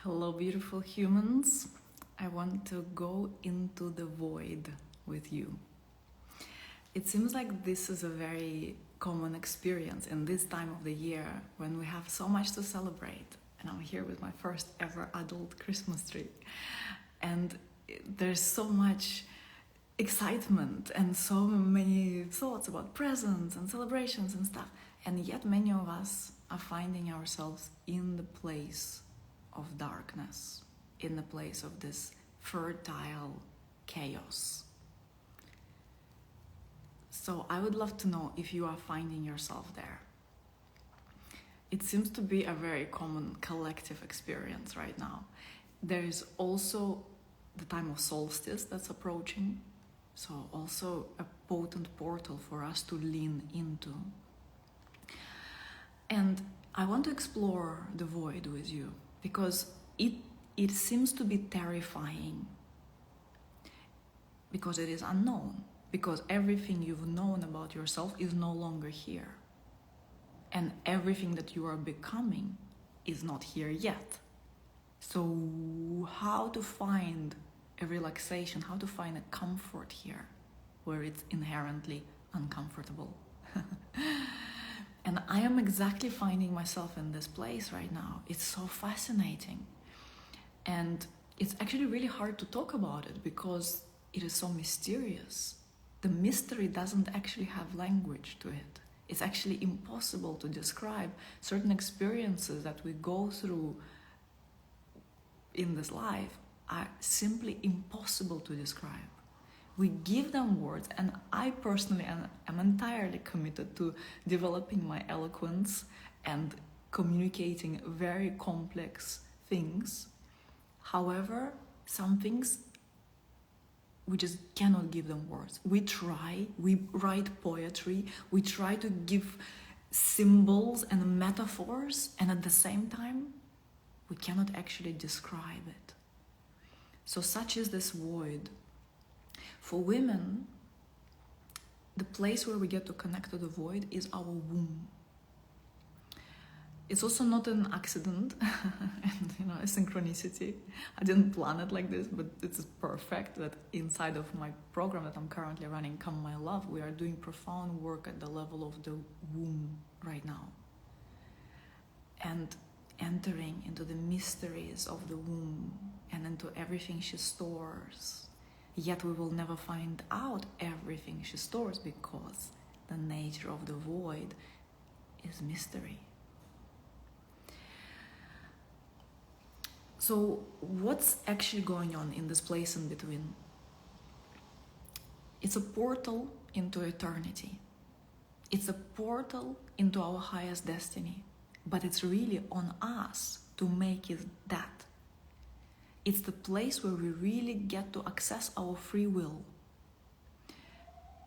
Hello, beautiful humans. I want to go into the void with you. It seems like this is a very common experience in this time of the year when we have so much to celebrate. And I'm here with my first ever adult Christmas tree. And there's so much excitement and so many thoughts about presents and celebrations and stuff. And yet many of us are finding ourselves in the place of darkness, in the place of this fertile chaos. So I would love to know if you are finding yourself there. It seems to be a very common collective experience right now. There is also the time of solstice that's approaching, so also a potent portal for us to lean into. And I want to explore the void with you because it seems to be terrifying, because it is unknown, because everything you've known about yourself is no longer here, and everything that you are becoming is not here yet. So how to find a relaxation, how to find a comfort here where it's inherently uncomfortable? And I am exactly finding myself in this place right now. It's so fascinating. And it's actually really hard to talk about it because it is so mysterious. The mystery doesn't actually have language to it. It's actually impossible to describe. Certain experiences that we go through in this life are simply impossible to describe. We give them words, and I personally am entirely committed to developing my eloquence and communicating very complex things. However, some things we just cannot give them words. We try, we write poetry, we try to give symbols and metaphors, and at the same time, we cannot actually describe it. So such is this void. For women, the place where we get to connect to the void is our womb. It's also not an accident and a synchronicity. I didn't plan it like this, but it's perfect that inside of my program that I'm currently running, Come My Love, we are doing profound work at the level of the womb right now. And entering into the mysteries of the womb and into everything she stores. Yet we will never find out everything she stores because the nature of the void is mystery. So what's actually going on in this place in between? It's a portal into eternity. It's a portal into our highest destiny. But it's really on us to make it that. It's the place where we really get to access our free will.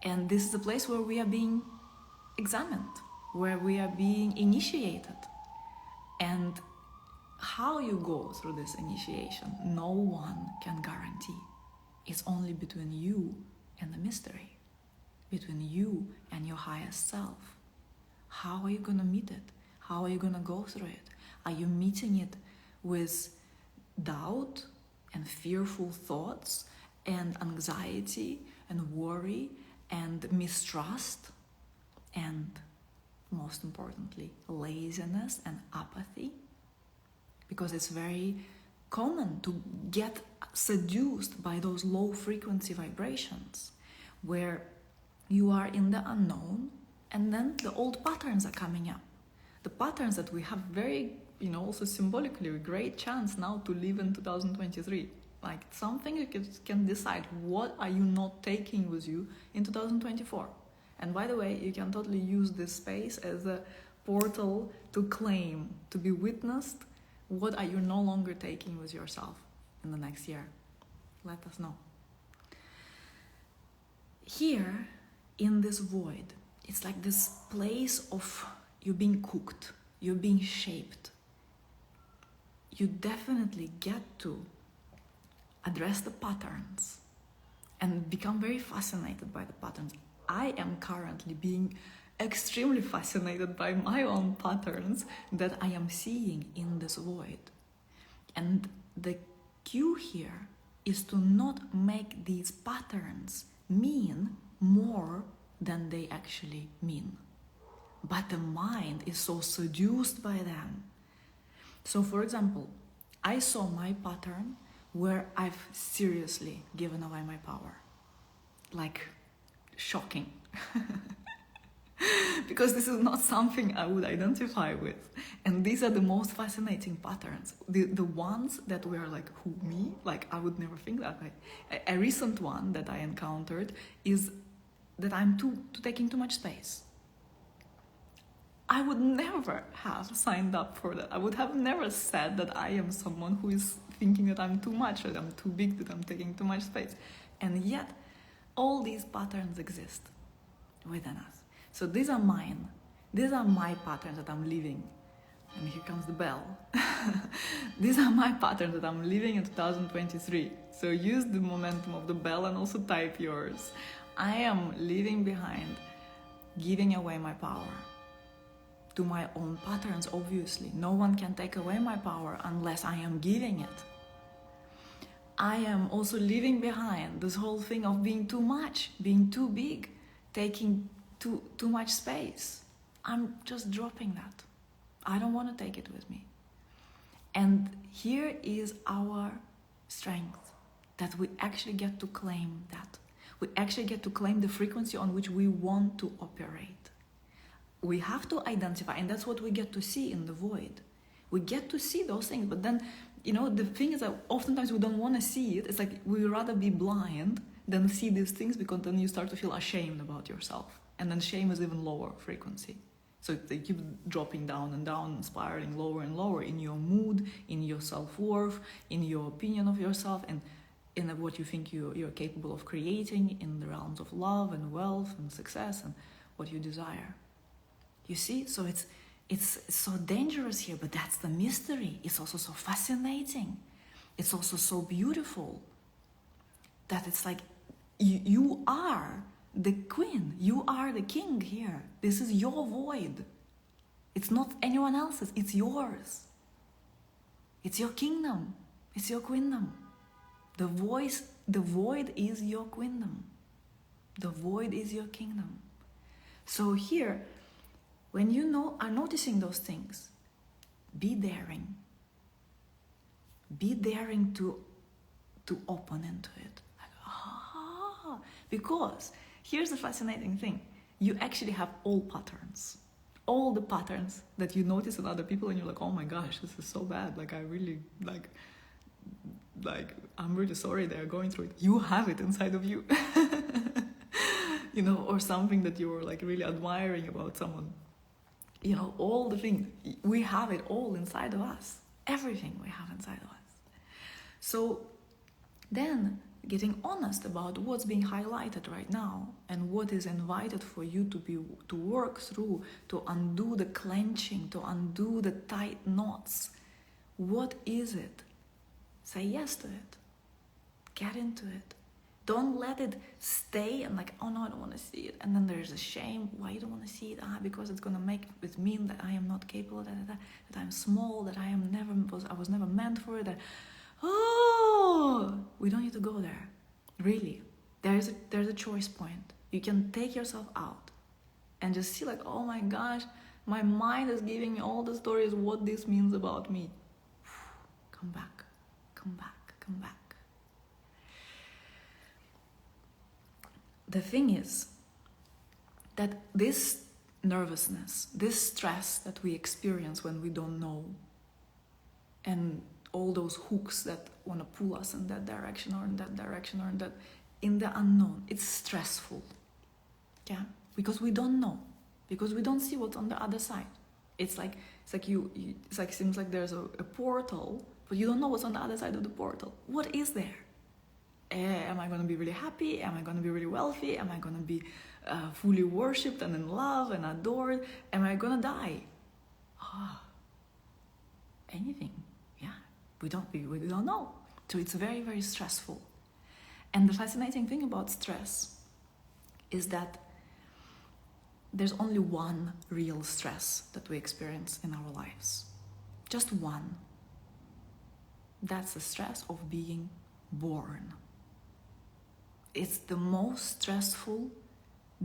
And this is the place where we are being examined, where we are being initiated. And how you go through this initiation, no one can guarantee. It's only between you and the mystery, between you and your highest self. How are you going to meet it? How are you going to go through it? Are you meeting it with doubt and fearful thoughts and anxiety and worry and mistrust and, most importantly, laziness and apathy? Because it's very common to get seduced by those low frequency vibrations where you are in the unknown and then the old patterns are coming up. The patterns that we have very, also symbolically, a great chance now to live in 2023. Like something you can decide, what are you not taking with you in 2024? And by the way, you can totally use this space as a portal to claim, to be witnessed. What are you no longer taking with yourself in the next year? Let us know. Here, in this void, it's like this place of you're being cooked, you're being shaped. You definitely get to address the patterns and become very fascinated by the patterns. I am currently being extremely fascinated by my own patterns that I am seeing in this void. And the cue here is to not make these patterns mean more than they actually mean. But the mind is so seduced by them. So for example, I saw my pattern where I've seriously given away my power. Like, shocking. Because this is not something I would identify with. And these are the most fascinating patterns. The ones that were like, who, me? Like, I would never think that way. A recent one that I encountered is that I'm taking too much space. I would never have signed up for that. I would have never said that I am someone who is thinking that I'm too much, that I'm too big, that I'm taking too much space. And yet, all these patterns exist within us. So these are mine. These are my patterns that I'm living. And here comes the bell. These are my patterns that I'm living in 2023. So use the momentum of the bell and also type yours. I am leaving behind, giving away my power to my own patterns, obviously. No one can take away my power unless I am giving it. I am also leaving behind this whole thing of being too much, being too big, taking too much space. I'm just dropping that. I don't want to take it with me. And here is our strength, that we actually get to claim that. We actually get to claim the frequency on which we want to operate. We have to identify, and that's what we get to see in the void. We get to see those things, but then, the thing is that oftentimes we don't want to see it. It's like we would rather be blind than see these things, because then you start to feel ashamed about yourself. And then shame is even lower frequency. So they keep dropping down and down, spiraling lower and lower in your mood, in your self-worth, in your opinion of yourself, and in what you think you're capable of creating in the realms of love and wealth and success and what you desire. You see? So it's so dangerous here, but that's the mystery. It's also so fascinating. It's also so beautiful that it's like you are the queen, you are the king here. This is your void. It's not anyone else's, it's yours. It's your kingdom, it's your queendom. The void is your queendom. The void is your kingdom. So here, when you are noticing those things, be daring. Be daring to open into it. Because here's the fascinating thing. You actually have all patterns. All the patterns that you notice in other people, and you're like, oh my gosh, this is so bad. Like, I really, I'm really sorry they're going through it. You have it inside of you. Or something that you're like really admiring about someone. All the things. We have it all inside of us. Everything we have inside of us. So then, getting honest about what's being highlighted right now and what is invited for you to work through, to undo the clenching, to undo the tight knots. What is it? Say yes to it. Get into it. Don't let it stay and like, oh no, I don't want to see it. And then there's a shame. Why you don't want to see it? Because it's going to make it mean that I am not capable, that I'm small, that I was never meant for it. We don't need to go there. Really. There's a choice point. You can take yourself out and just see like, oh my gosh, my mind is giving me all the stories what this means about me. Come back, come back, come back. The thing is that this nervousness, this stress that we experience when we don't know, and all those hooks that want to pull us in that direction or in that direction or in the unknown, it's stressful. Yeah, because we don't know, because we don't see what's on the other side. It's like seems like there's a portal, but you don't know what's on the other side of the portal. What is there? Am I going to be really happy? Am I going to be really wealthy? Am I going to be fully worshipped and in love and adored? Am I going to die? Anything. Yeah, we don't know. So it's very, very stressful. And the fascinating thing about stress is that there's only one real stress that we experience in our lives. Just one. That's the stress of being born. It's the most stressful,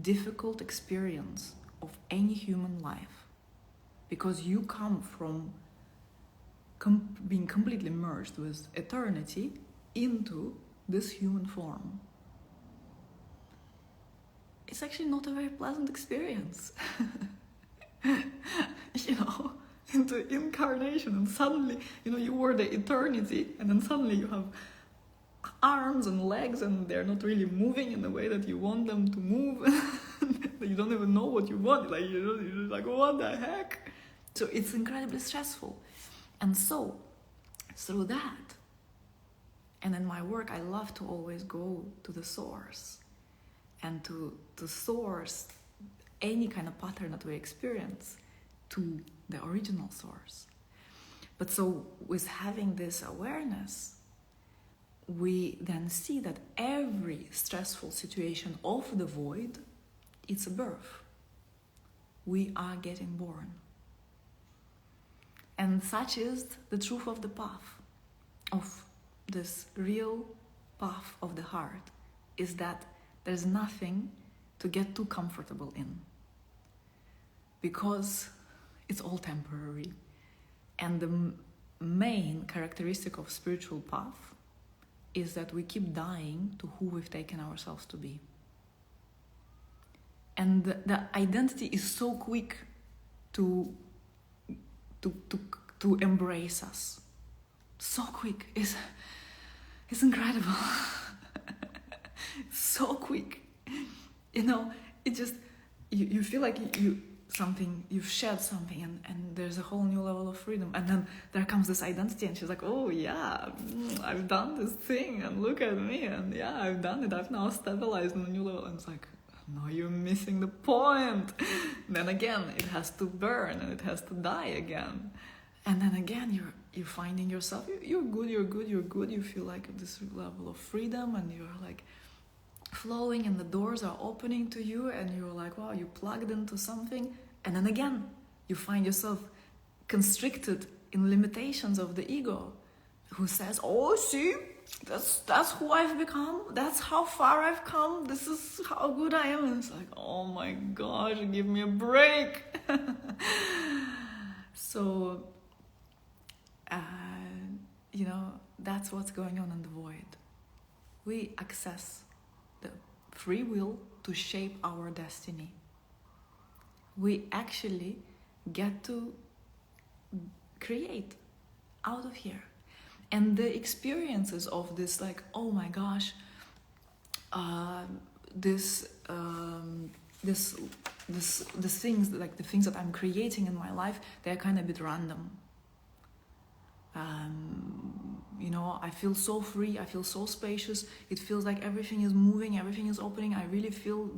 difficult experience of any human life, because you come from being completely merged with eternity into this human form. It's actually not a very pleasant experience. Into incarnation, and suddenly, you were the eternity, and then suddenly you have arms and legs, and they're not really moving in the way that you want them to move. You don't even know what you want. You're just like, what the heck? So it's incredibly stressful. And so, through that, and in my work, I love to always go to the source, and to source any kind of pattern that we experience to the original source. But so with having this awareness, we then see that every stressful situation of the void, it's a birth. We are getting born. And such is the truth of the path, of this real path of the heart, is that there's nothing to get too comfortable in, because it's all temporary. And the main characteristic of spiritual path is that we keep dying to who we've taken ourselves to be. And the identity is so quick to embrace us. So quick. It's incredible. So quick. It just, you feel like you've shared something, and there's a whole new level of freedom, and then there comes this identity, and she's like, oh yeah, I've done this thing, and look at me, and yeah, I've done it, I've now stabilized on a new level. And it's like, no, you're missing the point. Then again, it has to burn, and it has to die again, and then again you're finding yourself, you're good, you feel like this level of freedom, and you're like flowing, and the doors are opening to you, and you're like, wow, you plugged into something. And then again, you find yourself constricted in limitations of the ego, who says, oh, see, that's who I've become, that's how far I've come, this is how good I am. And it's like, oh my gosh, give me a break. So, that's what's going on in the void. We access the free will to shape our destiny. We actually get to create out of here. And the experiences of this, like, oh my gosh, the things, like the things that I'm creating in my life, they're kind of a bit random. I feel so free, I feel so spacious, it feels like everything is moving, everything is opening. I really feel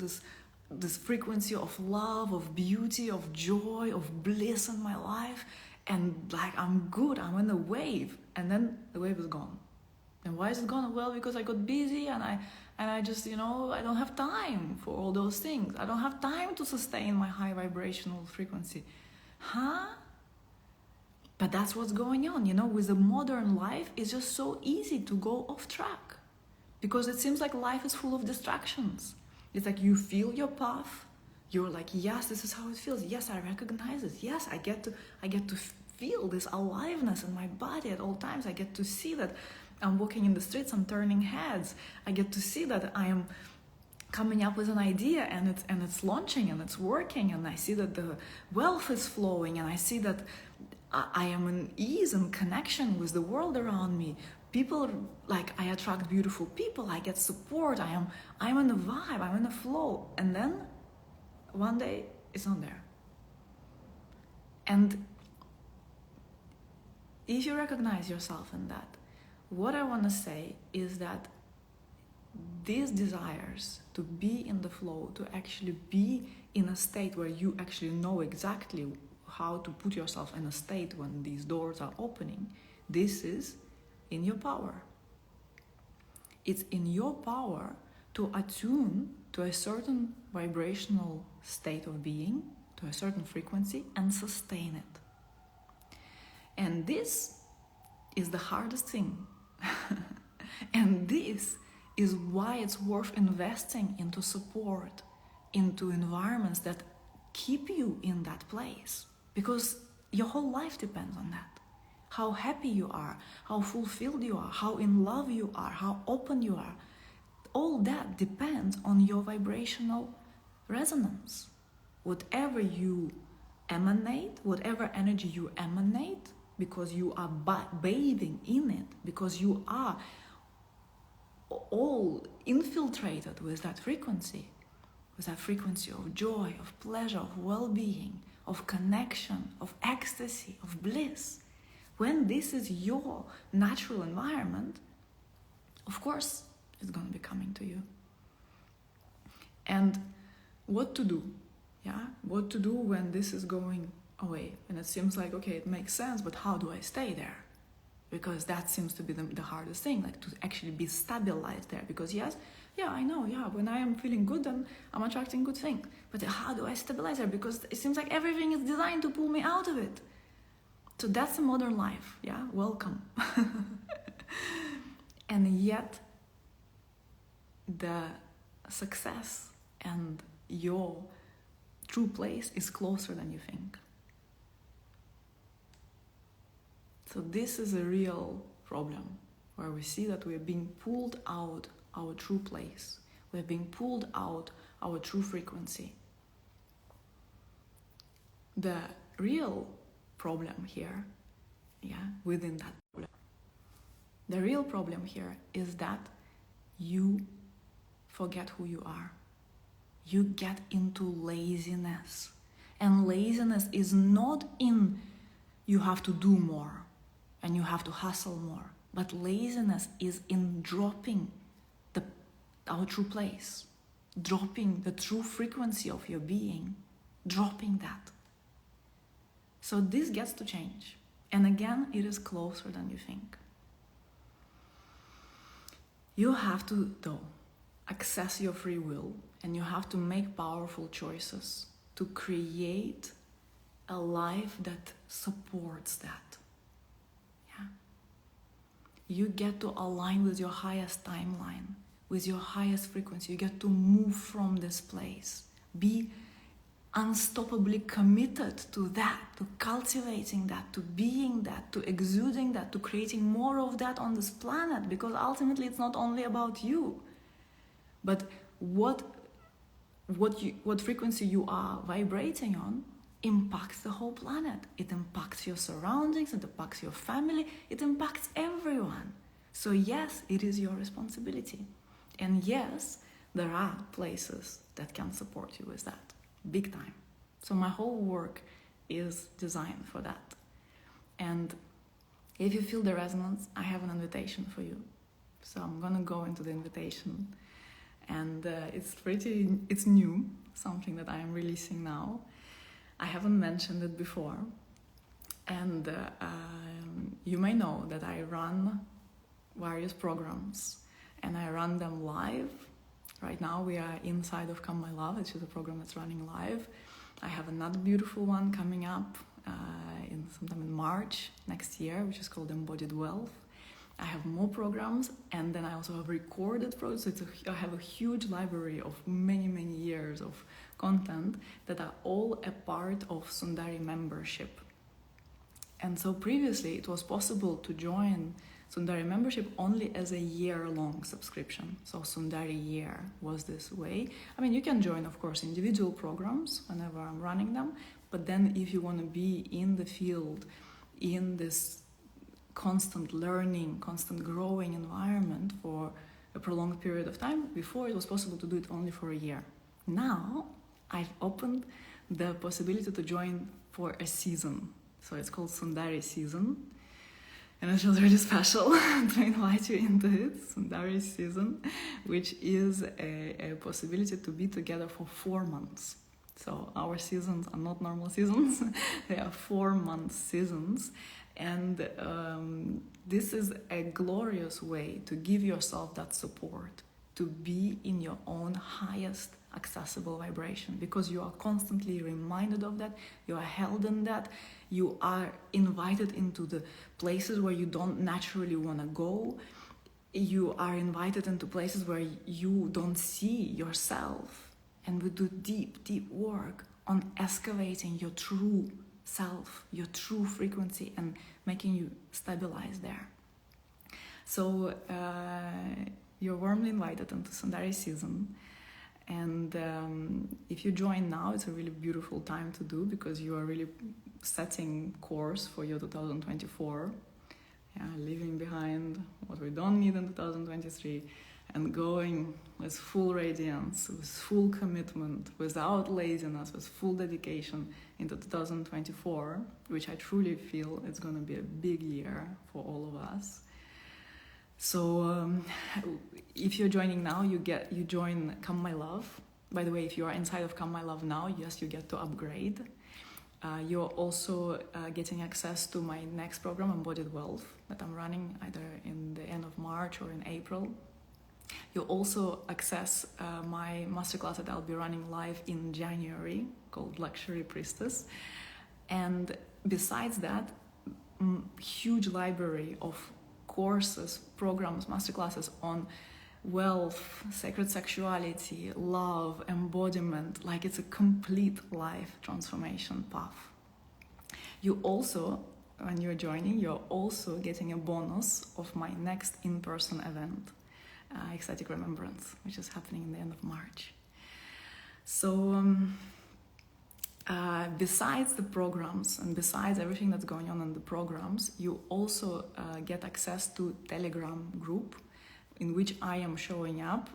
this frequency of love, of beauty, of joy, of bliss in my life, and like I'm good, I'm in a wave, and then the wave is gone. And why is it gone? Well, because I got busy, and I just, I don't have time for all those things. I don't have time to sustain my high vibrational frequency. But that's what's going on, with the modern life. It's just so easy to go off track, because it seems like life is full of distractions. It's like you feel your path. You're like, yes, this is how it feels. Yes, I recognize it. Yes, I get to feel this aliveness in my body at all times. I get to see that I'm walking in the streets, I'm turning heads. I get to see that I am coming up with an idea, and it's launching, and it's working, and I see that the wealth is flowing, and I see that I am in ease and connection with the world around me. People, like, I attract beautiful people, I get support, I'm in a vibe, I'm in a flow. And then one day it's not there. And if you recognize yourself in that, what I want to say is that these desires to be in the flow, to actually be in a state where you actually know exactly how to put yourself in a state when these doors are opening, this is in your power. It's in your power to attune to a certain vibrational state of being, to a certain frequency, and sustain it. And this is the hardest thing. And this is why it's worth investing into support, into environments that keep you in that place. Because your whole life depends on that. How happy you are, how fulfilled you are, how in love you are, how open you are. All that depends on your vibrational resonance. Whatever you emanate, whatever energy you emanate, because you are bathing in it, because you are all infiltrated with that frequency of joy, of pleasure, of well-being, of connection, of ecstasy, of bliss. When this is your natural environment, of course, it's going to be coming to you. And what to do? Yeah, what to do when this is going away? And it seems like, okay, it makes sense, but how do I stay there? Because that seems to be the hardest thing, like to actually be stabilized there. Because I know, when I am feeling good, then I'm attracting good things. But how do I stabilize there? Because it seems like everything is designed to pull me out of it. So that's a modern life, welcome. And yet, the success and your true place is closer than you think. So this is a real problem, where we see that we're being pulled out our true place. We're being pulled out our true frequency. The real problem here, within that problem, the real problem here is that you forget who you are. You get into laziness. And laziness is not in you have to do more and you have to hustle more. But laziness is in dropping our true place, dropping the true frequency of your being, dropping that. So this gets to change. And again, it is closer than you think. You have to, though, access your free will, and you have to make powerful choices to create a life that supports that. You get to align with your highest timeline, with your highest frequency. You get to move from this place. Be unstoppably committed to that, to cultivating that, to being that, to exuding that, to creating more of that on this planet, because ultimately it's not only about you, but what frequency you are vibrating on impacts the whole planet. It impacts your surroundings, it impacts your family, it impacts everyone. So yes, it is your responsibility. And yes, there are places that can support you with that, big time. So my whole work is designed for that. And if you feel the resonance, I have an invitation for you. So I'm gonna go into the invitation. And it's new, something that I am releasing now. I haven't mentioned it before. And you may know that I run various programs, and I run them live. Right now we are inside of Come My Love, which is a program that's running live. I have another beautiful one coming up sometime in March next year, which is called Embodied Wealth. I have more programs, and then I also have recorded programs. So I have a huge library of many, many years of content that are all a part of Sundari membership. And so previously it was possible to join Sundari membership only as a year-long subscription. So Sundari year was this way. I mean, you can join, of course, individual programs whenever I'm running them, but then if you want to be in the field, in this constant learning, constant growing environment for a prolonged period of time, before it was possible to do it only for a year. Now, I've opened the possibility to join for a season. So it's called Sundari season. And it feels really special to invite you into it, Sundari season, which is a possibility to be together for 4 months. So our seasons are not normal seasons, they are 4-month seasons. And this is a glorious way to give yourself that support, to be in your own highest accessible vibration, because you are constantly reminded of that, you are held in that, you are invited into the places where you don't naturally want to go, you are invited into places where you don't see yourself, and we do deep, deep work on excavating your true self, your true frequency, and making you stabilize there. So you're warmly invited into Sundari season, and if you join now, it's a really beautiful time to do, because you are really setting course for your 2024, leaving behind what we don't need in 2023, and going with full radiance, with full commitment, without laziness, with full dedication into 2024, which I truly feel it's going to be a big year for all of us. So if you're joining now, you join Come My Love. By the way, if you are inside of Come My Love now, yes, you get to upgrade. You're also getting access to my next program, Embodied Wealth, that I'm running either in the end of March or in April. You'll also access my masterclass that I'll be running live in January, called Luxury Priestess. And besides that, huge library of courses, programs, masterclasses on wealth, sacred sexuality, love, embodiment. Like, it's a complete life transformation path. You also, when you're joining, you're also getting a bonus of my next in-person event, Ecstatic Remembrance, which is happening in the end of March. So besides the programs and besides everything that's going on in the programs, you also get access to Telegram group, in which I am showing up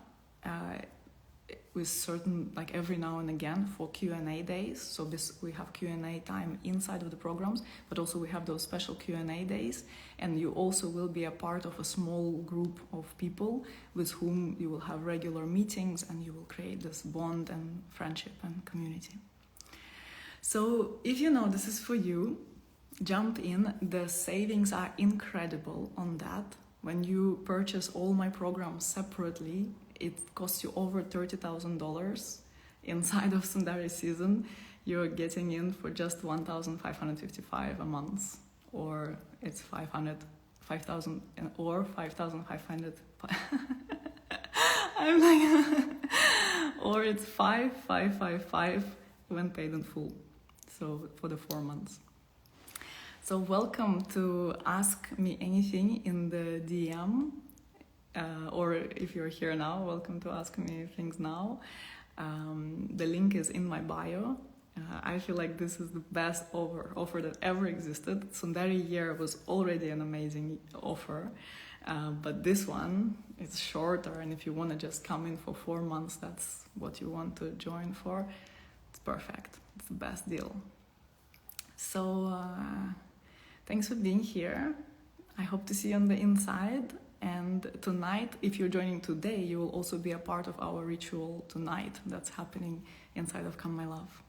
with certain, like every now and again, for Q&A days. So we have Q&A time inside of the programs, but also we have those special Q&A days. And you also will be a part of a small group of people with whom you will have regular meetings, and you will create this bond and friendship and community. So if you know this is for you, jump in. The savings are incredible on that. When you purchase all my programs separately, it costs you over $30,000 inside of Sundari season. You're getting in for just $1,555 a month, or it's 5,000 or 5,500. I'm like, or it's 5,555 when paid in full. So for the 4 months. So welcome to ask me anything in the DM, or if you're here now, welcome to ask me things now. The link is in my bio. I feel like this is the best offer that ever existed. Sundari year was already an amazing offer, but this one is shorter, and if you want to just come in for 4 months, that's what you want to join for, it's perfect. It's the best deal. So thanks for being here. I hope to see you on the inside. And tonight, if you're joining today, you will also be a part of our ritual tonight that's happening inside of Come My Love.